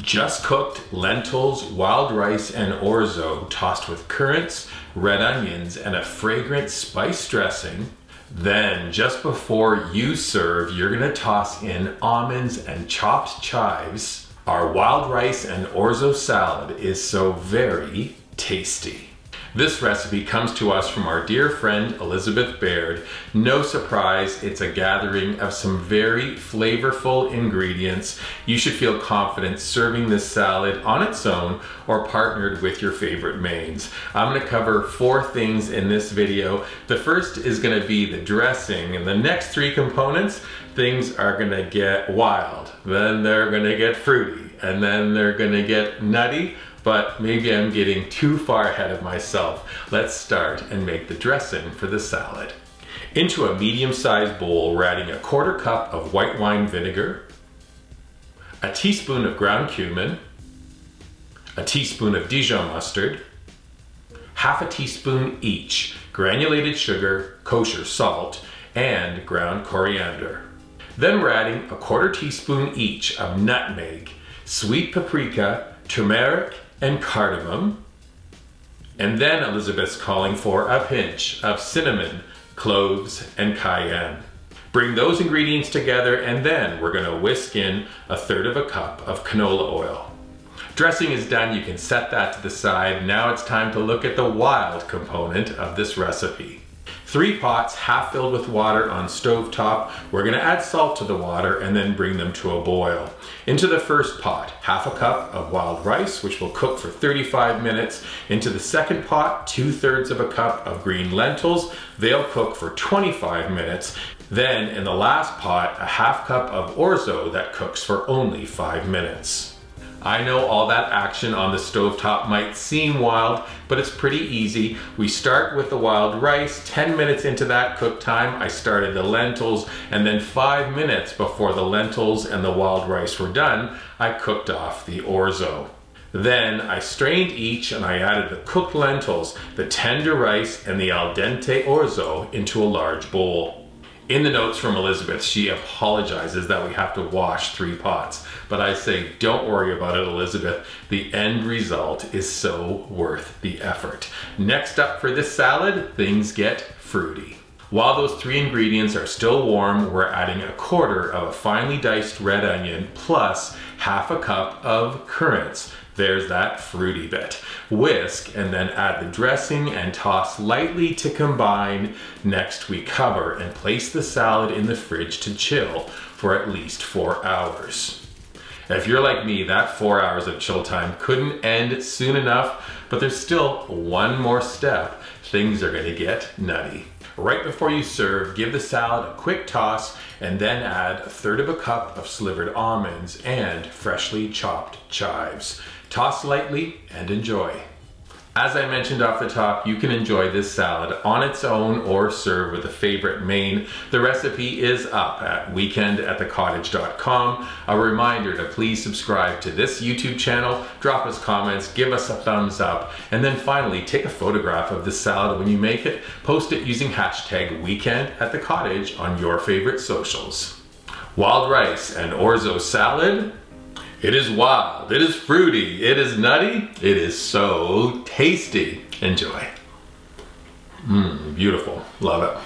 Just cooked lentils, wild rice, and orzo tossed with currants, red onions, and a fragrant spice dressing. Then, just before you serve, you're gonna toss in almonds and chopped chives. Our wild rice and orzo salad is so very tasty. This recipe comes to us from our dear friend Elizabeth Baird. No surprise, it's a gathering of some very flavorful ingredients. You should feel confident serving this salad on its own or partnered with your favorite mains. I'm gonna cover 4 things in this video. The first is gonna be the dressing, and the next 3 components, things are gonna get wild, then they're gonna get fruity, and then they're gonna get nutty. But maybe I'm getting too far ahead of myself. Let's start and make the dressing for the salad. Into a medium-sized bowl, we're adding a 1/4 cup of white wine vinegar, a teaspoon of ground cumin, a teaspoon of Dijon mustard, half a teaspoon each granulated sugar, kosher salt, and ground coriander. Then we're adding a 1/4 teaspoon each of nutmeg, sweet paprika, turmeric, and cardamom. And then Elizabeth's calling for a pinch of cinnamon, cloves, and cayenne. Bring those ingredients together, and then we're gonna whisk in a 1/3 cup of canola oil. Dressing is done, you can set that to the side. Now it's time to look at the wild component of this recipe. 3 pots half filled with water on stovetop. We're gonna add salt to the water and then bring them to a boil. Into the first pot, half a cup of wild rice, which will cook for 35 minutes. Into the second pot, 2/3 of a cup of green lentils. They'll cook for 25 minutes. Then in the last pot, a half cup of orzo that cooks for only 5 minutes. I know all that action on the stovetop might seem wild, but it's pretty easy. We start with the wild rice. 10 minutes into that cook time, I started the lentils, and then 5 minutes before the lentils and the wild rice were done, I cooked off the orzo. Then I strained each and I added the cooked lentils, the tender rice, and the al dente orzo into a large bowl. In the notes from Elizabeth, she apologizes that we have to wash 3 pots. But I say, don't worry about it, Elizabeth. The end result is so worth the effort. Next up for this salad, things get fruity. While those 3 ingredients are still warm, we're adding a 1/4 of a finely diced red onion plus half a cup of currants. There's that fruity bit. Whisk and then add the dressing and toss lightly to combine. Next we cover and place the salad in the fridge to chill for at least 4 hours. If you're like me, that 4 hours of chill time couldn't end soon enough, but there's still one more step. Things are gonna get nutty. Right before you serve, give the salad a quick toss and then add 1/3 cup of slivered almonds and freshly chopped chives. Toss lightly and enjoy. As I mentioned off the top, you can enjoy this salad on its own or serve with a favorite main. The recipe is up at weekendatthecottage.com. A reminder to please subscribe to this YouTube channel, drop us comments, give us a thumbs up, and then finally take a photograph of the salad when you make it. Post it using hashtag weekendatthecottage on your favorite socials. Wild rice and orzo salad. It is wild, it is fruity, it is nutty, it is so tasty. Enjoy. Beautiful, love it.